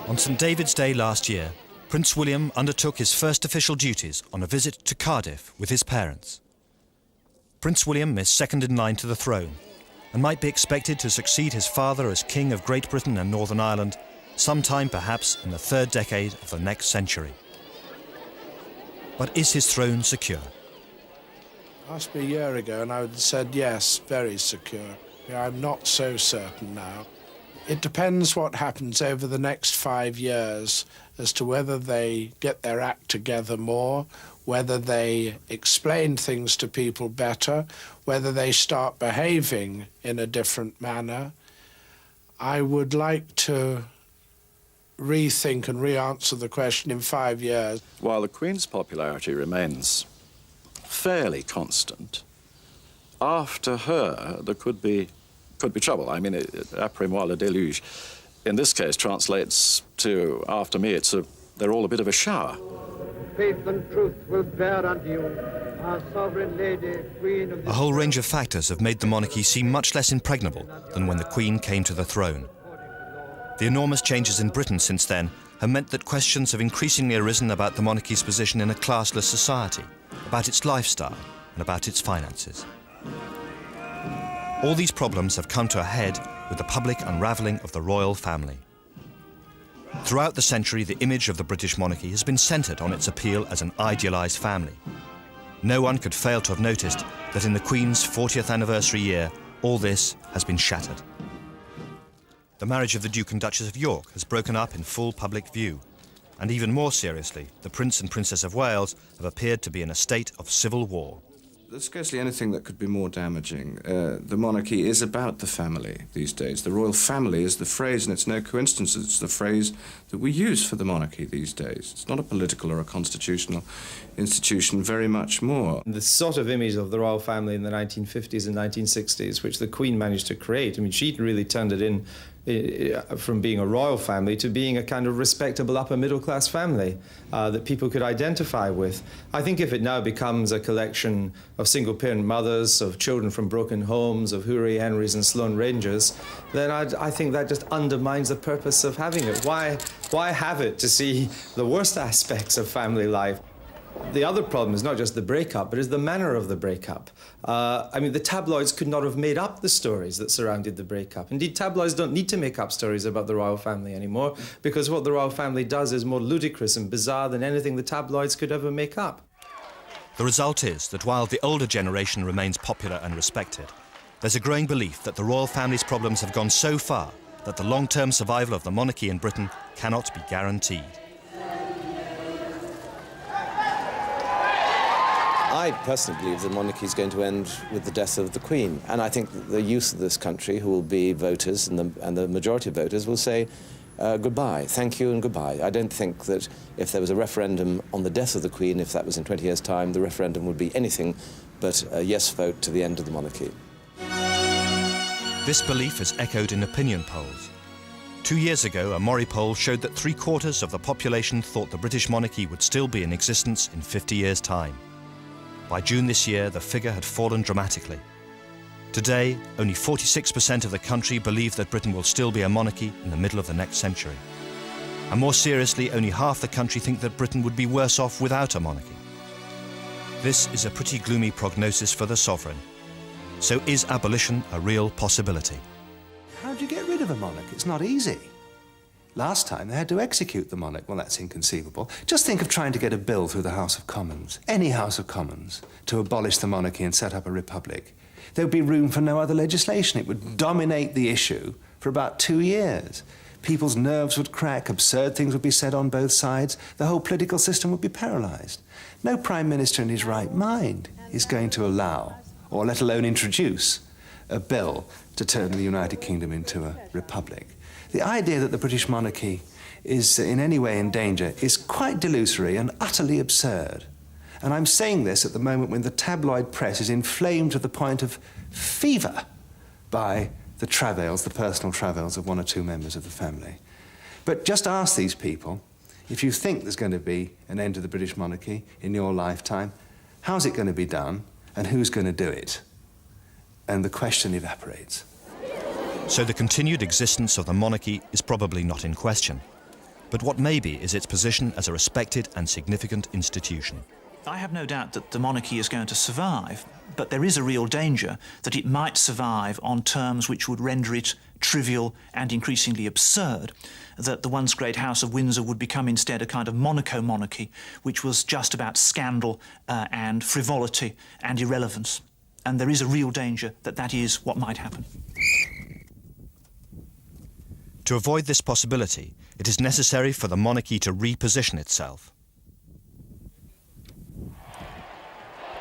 On St David's Day last year, Prince William undertook his first official duties on a visit to Cardiff with his parents. Prince William is second in line to the throne and might be expected to succeed his father as King of Great Britain and Northern Ireland sometime perhaps in the third decade of the next century. But is his throne secure? Asked me a year ago and I would have said yes, very secure. I'm not so certain now. It depends what happens over the next 5 years as to whether they get their act together more, whether they explain things to people better, whether they start behaving in a different manner. I would like to rethink and re-answer the question in 5 years. While the Queen's popularity remains fairly constant, after her there could be trouble. I mean, après moi le déluge, in this case, translates to, after me, they're all a bit of a shower. Faith and truth will bear unto you, our sovereign lady, Queen of the... A whole range of factors have made the monarchy seem much less impregnable than when the Queen came to the throne. The enormous changes in Britain since then have meant that questions have increasingly arisen about the monarchy's position in a classless society, about its lifestyle and about its finances. All these problems have come to a head with the public unravelling of the royal family. Throughout the century, the image of the British monarchy has been centred on its appeal as an idealised family. No one could fail to have noticed that in the Queen's 40th anniversary year, all this has been shattered. The marriage of the Duke and Duchess of York has broken up in full public view. And even more seriously, the Prince and Princess of Wales have appeared to be in a state of civil war. There's scarcely anything that could be more damaging. The monarchy is about the family these days. The royal family is the phrase, and it's no coincidence it's the phrase that we use for the monarchy these days. It's not a political or a constitutional institution, very much more. The sort of image of the royal family in the 1950s and 1960s, which the Queen managed to create, I mean, she really turned it in from being a royal family to being a kind of respectable upper middle class family that people could identify with. I think if it now becomes a collection of single parent mothers, of children from broken homes, of Houris, Henrys and Sloane Rangers, then I think that just undermines the purpose of having it. Why have it to see the worst aspects of family life? The other problem is not just the breakup, but is the manner of the breakup. I mean, the tabloids could not have made up the stories that surrounded the breakup. Indeed, tabloids don't need to make up stories about the royal family anymore, because what the royal family does is more ludicrous and bizarre than anything the tabloids could ever make up. The result is that while the older generation remains popular and respected, there's a growing belief that the royal family's problems have gone so far that the long-term survival of the monarchy in Britain cannot be guaranteed. I personally believe the monarchy is going to end with the death of the Queen, and I think that the youth of this country, who will be voters, and the majority of voters, will say goodbye, thank you and goodbye. I don't think that if there was a referendum on the death of the Queen, if that was in 20 years' time, the referendum would be anything but a yes vote to the end of the monarchy. This belief is echoed in opinion polls. 2 years ago, a Mori poll showed that 3/4 of the population thought the British monarchy would still be in existence in 50 years' time. By June this year, the figure had fallen dramatically. Today, only 46% of the country believe that Britain will still be a monarchy in the middle of the next century. And more seriously, only half the country think that Britain would be worse off without a monarchy. This is a pretty gloomy prognosis for the sovereign. So is abolition a real possibility? How do you get rid of a monarch? It's not easy. Last time they had to execute the monarch. Well, that's inconceivable. Just think of trying to get a bill through the House of Commons, any House of Commons, to abolish the monarchy and set up a republic. There would be room for no other legislation. It would dominate the issue for about 2 years. People's nerves would crack, absurd things would be said on both sides, the whole political system would be paralysed. No Prime Minister in his right mind is going to allow, or let alone introduce, a bill to turn the United Kingdom into a republic. The idea that the British monarchy is in any way in danger is quite delusory and utterly absurd. And I'm saying this at the moment when the tabloid press is inflamed to the point of fever by the travails, the personal travails of 1 or 2 members of the family. But just ask these people, if you think there's going to be an end to the British monarchy in your lifetime, how's it going to be done and who's going to do it? And the question evaporates. So the continued existence of the monarchy is probably not in question. but what may be is its position as a respected and significant institution. I have no doubt that the monarchy is going to survive, but there is a real danger that it might survive on terms which would render it trivial and increasingly absurd, that the once great House of Windsor would become instead a kind of Monaco monarchy, which was just about scandal and frivolity and irrelevance. And there is a real danger that that is what might happen. To avoid this possibility, it is necessary for the monarchy to reposition itself.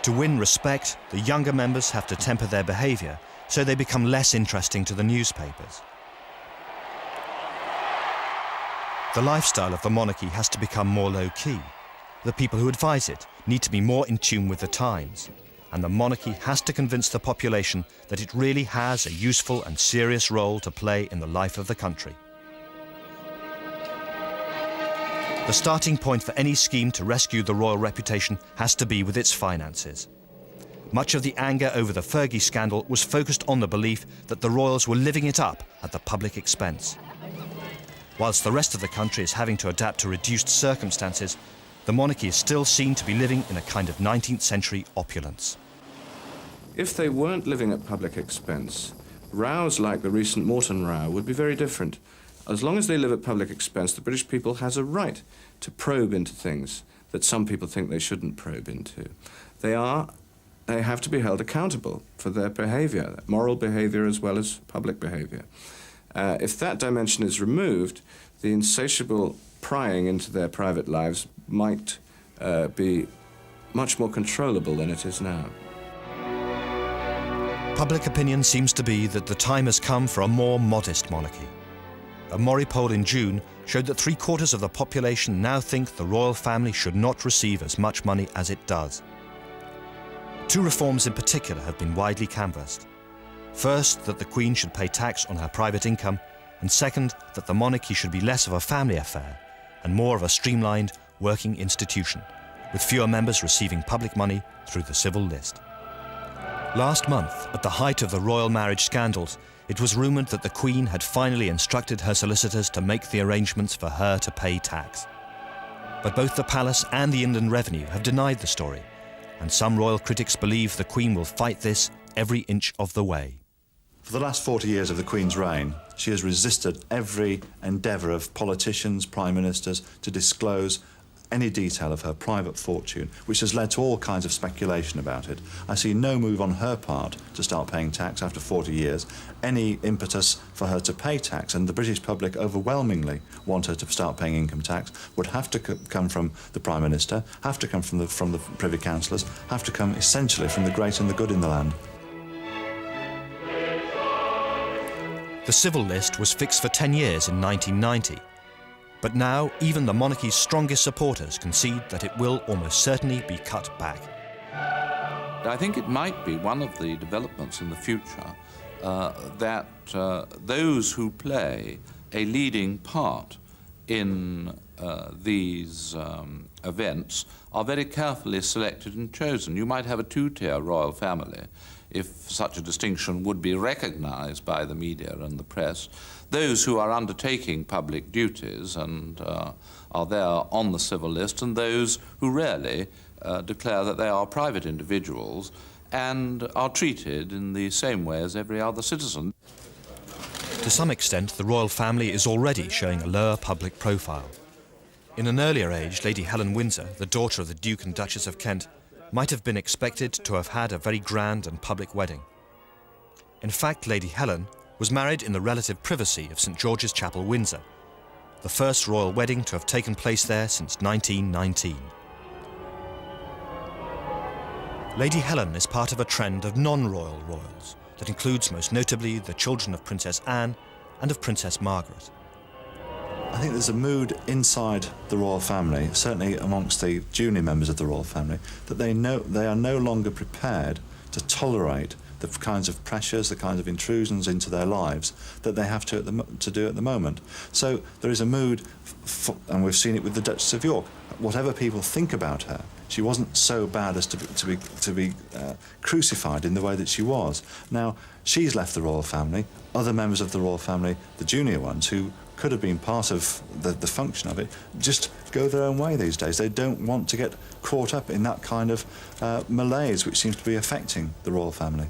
To win respect, the younger members have to temper their behaviour so they become less interesting to the newspapers. The lifestyle of the monarchy has to become more low-key. The people who advise it need to be more in tune with the times, and the monarchy has to convince the population that it really has a useful and serious role to play in the life of the country. The starting point for any scheme to rescue the royal reputation has to be with its finances. Much of the anger over the Fergie scandal was focused on the belief that the royals were living it up at the public expense. Whilst the rest of the country is having to adapt to reduced circumstances, the monarchy is still seen to be living in a kind of 19th century opulence. If they weren't living at public expense, rows like the recent Morton row would be very different. As long as they live at public expense, the British people has a right to probe into things that some people think they shouldn't probe into. They have to be held accountable for their behaviour, moral behaviour as well as public behaviour. If that dimension is removed, the insatiable prying into their private lives might be much more controllable than it is now. Public opinion seems to be that the time has come for a more modest monarchy. A Mori poll in June showed that 3/4 of the population now think the royal family should not receive as much money as it does. Two reforms in particular have been widely canvassed. First, that the Queen should pay tax on her private income, and second, that the monarchy should be less of a family affair and more of a streamlined working institution, with fewer members receiving public money through the civil list. Last month, at the height of the royal marriage scandals, it was rumoured that the Queen had finally instructed her solicitors to make the arrangements for her to pay tax. But both the palace and the Inland Revenue have denied the story, and some royal critics believe the Queen will fight this every inch of the way. For the last 40 years of the Queen's reign, she has resisted every endeavour of politicians, prime ministers, to disclose any detail of her private fortune, which has led to all kinds of speculation about it. I see no move on her part to start paying tax after 40 years, any impetus for her to pay tax, and the British public overwhelmingly want her to start paying income tax, would have to come from the Prime Minister, have to come from the Privy Councillors, have to come essentially from the great and the good in the land. The civil list was fixed for 10 years in 1990. But now, even the monarchy's strongest supporters concede that it will almost certainly be cut back. I think it might be one of the developments in the future that those who play a leading part in these events are very carefully selected and chosen. You might have a two-tier royal family, if such a distinction would be recognized by the media and the press. Those who are undertaking public duties and are there on the civil list, and those who rarely declare that they are private individuals and are treated in the same way as every other citizen. To some extent, the royal family is already showing a lower public profile. In an earlier age, Lady Helen Windsor, the daughter of the Duke and Duchess of Kent, might have been expected to have had a very grand and public wedding. In fact, Lady Helen was married in the relative privacy of St George's Chapel, Windsor, the first royal wedding to have taken place there since 1919. Lady Helen is part of a trend of non-royal royals that includes most notably the children of Princess Anne and of Princess Margaret. I think there's a mood inside the royal family, certainly amongst the junior members of the royal family, that they are no longer prepared to tolerate the kinds of pressures, the kinds of intrusions into their lives that they have to do at the moment. So there is a mood, and we've seen it with the Duchess of York. Whatever people think about her, she wasn't so bad as to be crucified in the way that she was. Now, she's left the royal family. Other members of the royal family, the junior ones, who could have been part of the function of it, just go their own way these days. They don't want to get caught up in that kind of malaise which seems to be affecting the royal family.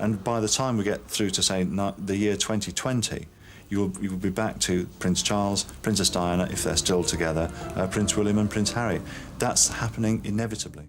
And by the time we get through to, say, the year 2020, you will be back to Prince Charles, Princess Diana, if they're still together, Prince William and Prince Harry. That's happening inevitably.